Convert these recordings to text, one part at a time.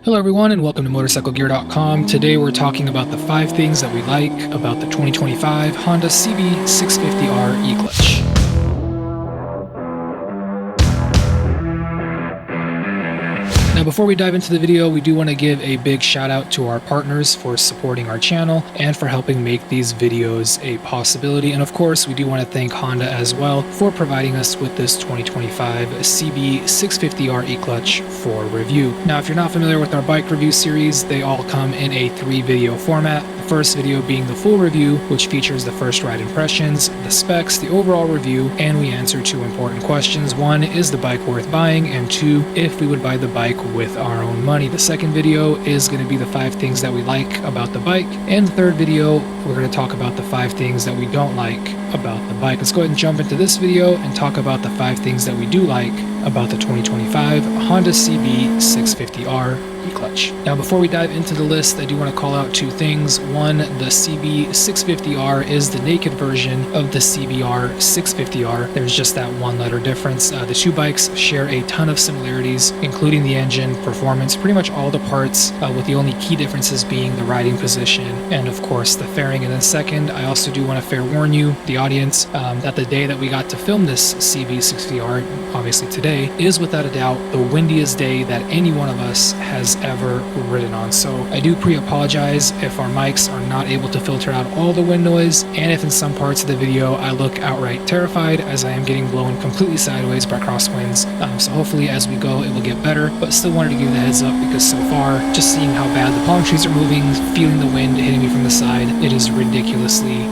Hello everyone and welcome to Motorcyclegear.com. Today we're talking about the 5 things that we like about the 2025 Honda CB650R E-Clutch. Now before we dive into the video, we do want to give a big shout out to our partners for supporting our channel and for helping make these videos a possibility. And of course, we do want to thank Honda as well for providing us with this 2025 CB650R E-Clutch for review. Now, if you're not familiar with our bike review series, they all come in a 3-video format. The first video being the full review, which features the first ride impressions, the specs, the overall review, and we answer 2 important questions. 1, is the bike worth buying? And 2, if we would buy the bike with our own money. The second video is going to be the 5 things that we like about the bike, and the third video we're going to talk about the 5 things that we don't like about the bike. Let's go ahead and jump into this video and talk about the 5 things that we do like about the 2025 Honda CB650R E-Clutch. Now before we dive into the list, I do want to call out 2 things. 1, the CB650R is the naked version of the CBR650R. There's just that 1 letter difference. The 2 bikes share a ton of similarities, including the engine, performance, pretty much all the parts, with the only key differences being the riding position and of course the fairing. And then second, I also do want to fair warn you, the audience, that the day that we got to film this CB650R, obviously today, is without a doubt the windiest day that any one of us has ever ridden on. So I do pre-apologize if our mics are not able to filter out all the wind noise, and if in some parts of the video I look outright terrified as I am getting blown completely sideways by crosswinds. So hopefully as we go it will get better, but still wanted to give you the heads up because so far, just seeing how bad the palm trees are moving, feeling the wind hitting me from the side, it is ridiculously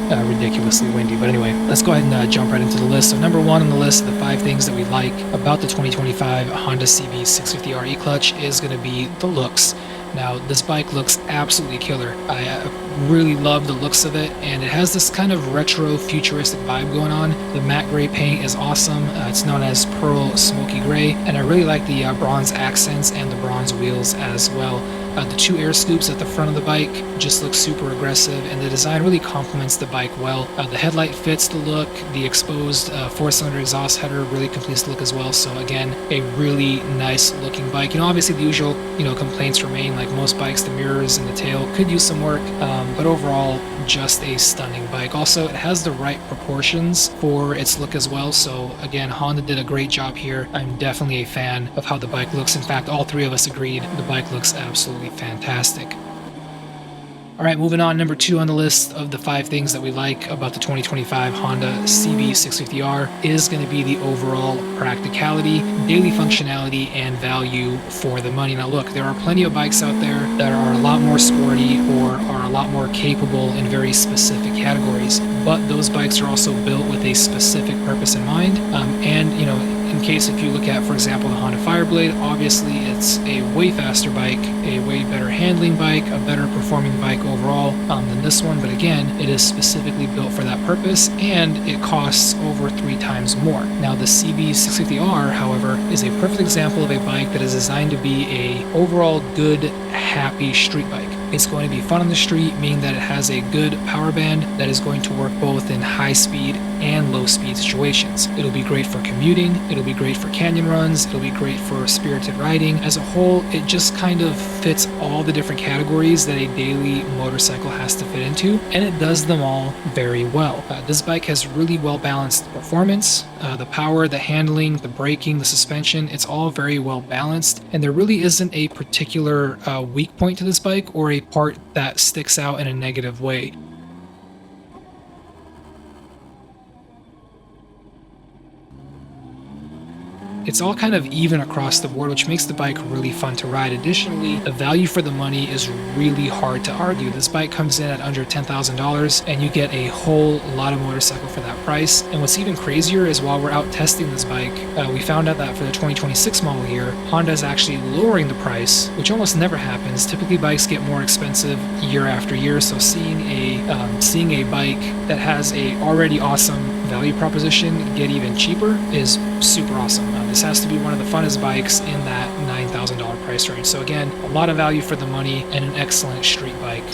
windy. But anyway, let's go ahead and jump right into the list. So number 1 on the list of the 5 things that we like about the 2025 Honda CB650R E-Clutch is going to be the looks. Now, this bike looks absolutely killer. I really love the looks of it, and it has this kind of retro futuristic vibe going on. The matte gray paint is awesome. It's known as pearl smoky gray, and I really like the bronze accents and the bronze wheels as well. The 2 air scoops at the front of the bike just look super aggressive, and the design really complements the bike well. The headlight fits the look. The exposed 4-cylinder exhaust header really completes the look as well. So again, a really nice looking bike. Obviously the usual, complaints remain, like most bikes, the mirrors and the tail could use some work, but overall, just a stunning bike. Also, it has the right proportions for its look as well. So again, Honda did a great job here. I'm definitely a fan of how the bike looks. In fact, all 3 of us agreed the bike looks absolutely fantastic. Alright, moving on, number 2 on the list of the 5 things that we like about the 2025 Honda CB650R is going to be the overall practicality, daily functionality, and value for the money. Now look, there are plenty of bikes out there that are a lot more sporty or are a lot more capable in very specific categories, but those bikes are also built with a specific purpose in mind, in case if you look at, for example, the Honda Fireblade, obviously it's a way faster bike, a way better handling bike, a better performing bike overall than this one, but again, it is specifically built for that purpose, and it costs over 3 times more. Now the CB650R, however, is a perfect example of a bike that is designed to be a overall good, happy street bike. It's going to be fun on the street, meaning that it has a good power band that is going to work both in high speed and low speed situations. It'll be great for commuting, it'll be great for canyon runs, it'll be great for spirited riding. As a whole, it just kind of fits all the different categories that a daily motorcycle has to fit into, and it does them all very well. This bike has really well balanced performance, the power, the handling, the braking, the suspension, it's all very well balanced, and there really isn't a particular weak point to this bike or a part that sticks out in a negative way. It's all kind of even across the board, which makes the bike really fun to ride. Additionally, the value for the money is really hard to argue. This bike comes in at under $10,000 and you get a whole lot of motorcycle for that price. And what's even crazier is while we're out testing this bike, we found out that for the 2026 model year, Honda is actually lowering the price, which almost never happens. Typically bikes get more expensive year after year, so seeing a bike that has a already awesome value proposition get even cheaper is super awesome. This has to be one of the funnest bikes in that $9,000 price range. So again, a lot of value for the money and an excellent street bike.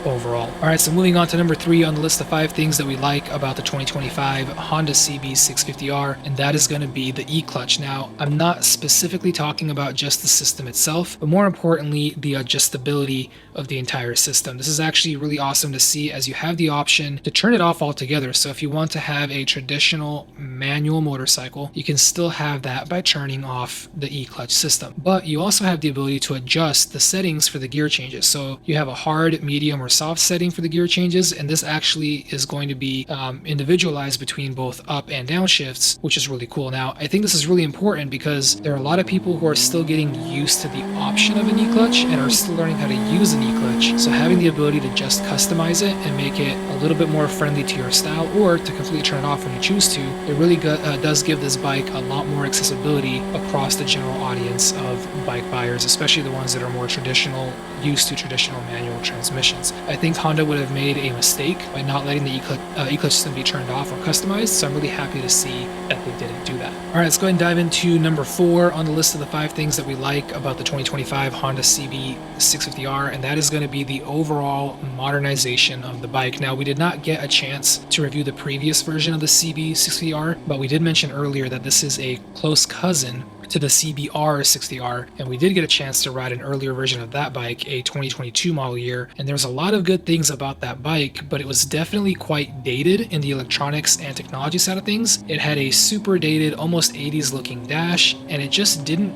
overall. All right, so moving on to number 3 on the list of 5 things that we like about the 2025 Honda CB650R, and that is going to be the E-Clutch. Now, I'm not specifically talking about just the system itself, but more importantly, the adjustability of the entire system. This is actually really awesome to see, as you have the option to turn it off altogether. So if you want to have a traditional manual motorcycle, you can still have that by turning off the E-Clutch system. But you also have the ability to adjust the settings for the gear changes. So you have a hard, medium, or soft setting for the gear changes, and this actually is going to be individualized between both up and down shifts, which is really cool. Now, I think this is really important because there are a lot of people who are still getting used to the option of an E-Clutch and are still learning how to use an E-Clutch. So having the ability to just customize it and make it a little bit more friendly to your style, or to completely turn it off when you choose to, it really does give this bike a lot more accessibility across the general audience of bike buyers, especially the ones that are more traditional, used to traditional manual transmissions. I think Honda would have made a mistake by not letting the E-Clutch system be turned off or customized, so I'm really happy to see that they didn't do that. All right, let's go ahead and dive into number 4 on the list of the 5 things that we like about the 2025 Honda CB650R, and that is going to be the overall modernization of the bike. Now, we did not get a chance to review the previous version of the CB650R, but we did mention earlier that this is a close cousin to the CBR60R, and we did get a chance to ride an earlier version of that bike, a 2022 model year, and there's a lot of good things about that bike, but it was definitely quite dated in the electronics and technology side of things. It had a super dated, almost 80s looking dash, and it just didn't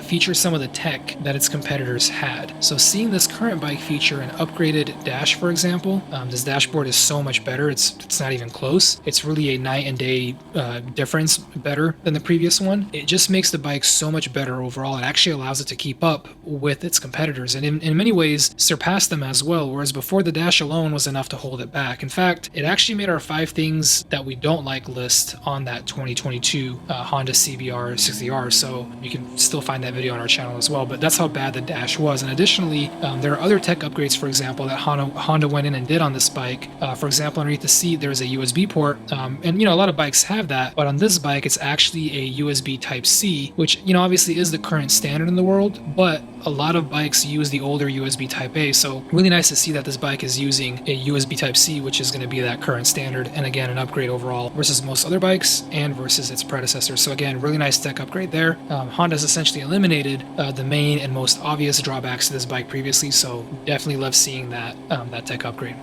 feature some of the tech that its competitors had. So seeing this current bike feature an upgraded dash, for example, this dashboard is so much better, it's not even close. It's really a night and day difference better than the previous one. It just makes the bike so much better overall. It actually allows it to keep up with its competitors, and in many ways surpass them as well, whereas before the dash alone was enough to hold it back. In fact, it actually made our 5 things that we don't like list on that 2022 Honda CBR60R, so you can still find that video on our channel as well, but that's how bad the dash was. And additionally, there are other tech upgrades, for example, that Honda went in and did on this bike. For example, underneath the seat there's a USB port, and a lot of bikes have that, but on this bike it's actually a USB Type-C, which obviously is the current standard in the world, but a lot of bikes use the older USB Type-A, so really nice to see that this bike is using a USB Type-C, which is going to be that current standard, and again, an upgrade overall versus most other bikes and versus its predecessors. So again, really nice tech upgrade there. Honda's essentially eliminated the main and most obvious drawbacks to this bike previously, so definitely love seeing that tech upgrade.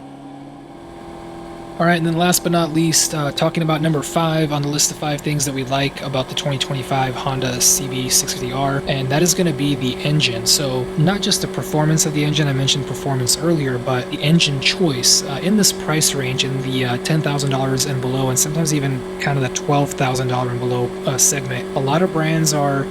All right, and then last but not least, talking about number 5 on the list of 5 things that we like about the 2025 Honda CB650R, and that is going to be the engine. So not just the performance of the engine, I mentioned performance earlier, but the engine choice in this price range, in the $10,000 and below, and sometimes even kind of the $12,000 and below segment. A lot of brands are,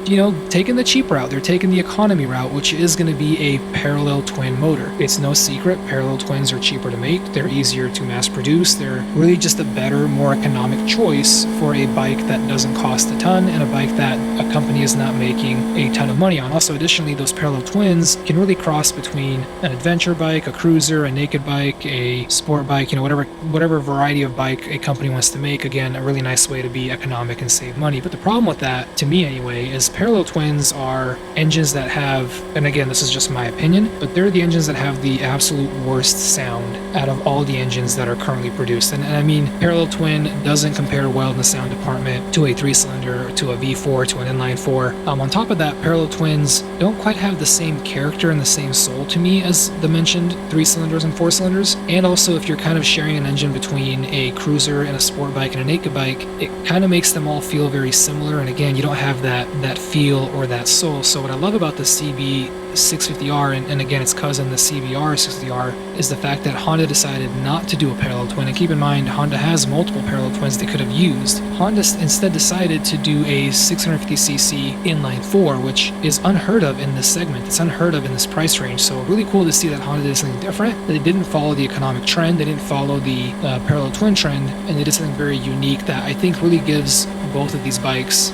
taking the cheap route. They're taking the economy route, which is going to be a parallel twin motor. It's no secret, parallel twins are cheaper to make. They're easier to mass produce. They're really just a better, more economic choice for a bike that doesn't cost a ton and a bike that a company is not making a ton of money on. Also, additionally, those parallel twins can really cross between an adventure bike, a cruiser, a naked bike, a sport bike, whatever variety of bike a company wants to make. Again, a really nice way to be economic and save money. But the problem with that, to me anyway, is parallel twins are engines that have, and again, this is just my opinion, but they're the engines that have the absolute worst sound out of all the engines that are currently produced. And I mean, parallel twin doesn't compare well in the sound department to a 3-cylinder, to a V4, to an inline 4. On top of that, parallel twins don't quite have the same character and the same soul to me as the mentioned 3-cylinders and 4-cylinders. And also, if you're kind of sharing an engine between a cruiser and a sport bike and a naked bike, it kind of makes them all feel very similar. And again, you don't have that feel or that soul. So what I love about the CB650R, and again its cousin, the CBR60R, is the fact that Honda decided not to do a parallel twin. And keep in mind, Honda has multiple parallel twins they could have used. Honda instead decided to do a 650cc inline 4, which is unheard of in this segment. It's unheard of in this price range. So really cool to see that Honda did something different. They didn't follow the economic trend, they didn't follow the parallel twin trend, and they did something very unique that I think really gives both of these bikes,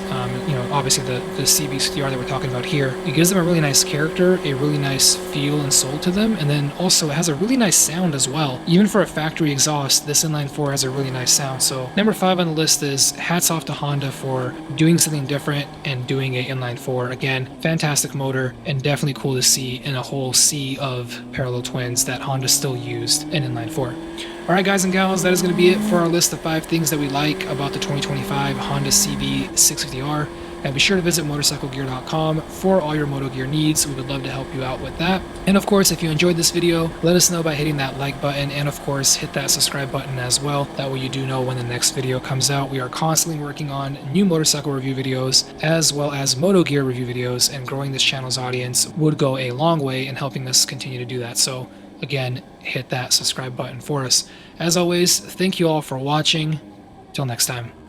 you know, obviously the CB650R that we're talking about here, it gives them a really nice character, a really nice feel and soul to them, and then also it has a really nice sound as well. Even for a factory exhaust, this inline 4 has a really nice sound. So number 5 on the list is hats off to Honda for doing something different and doing a inline 4. Again, fantastic motor, and definitely cool to see in a whole sea of parallel twins that Honda still used an inline 4. Alright guys and gals, that is going to be it for our list of 5 things that we like about the 2025 Honda CB650R. And be sure to visit Motorcyclegear.com for all your moto gear needs. We would love to help you out with that. And of course, if you enjoyed this video, let us know by hitting that like button, and of course hit that subscribe button as well. That way you do know when the next video comes out. We are constantly working on new motorcycle review videos as well as moto gear review videos, and growing this channel's audience would go a long way in helping us continue to do that. So again, hit that subscribe button for us. As always, thank you all for watching. Till next time.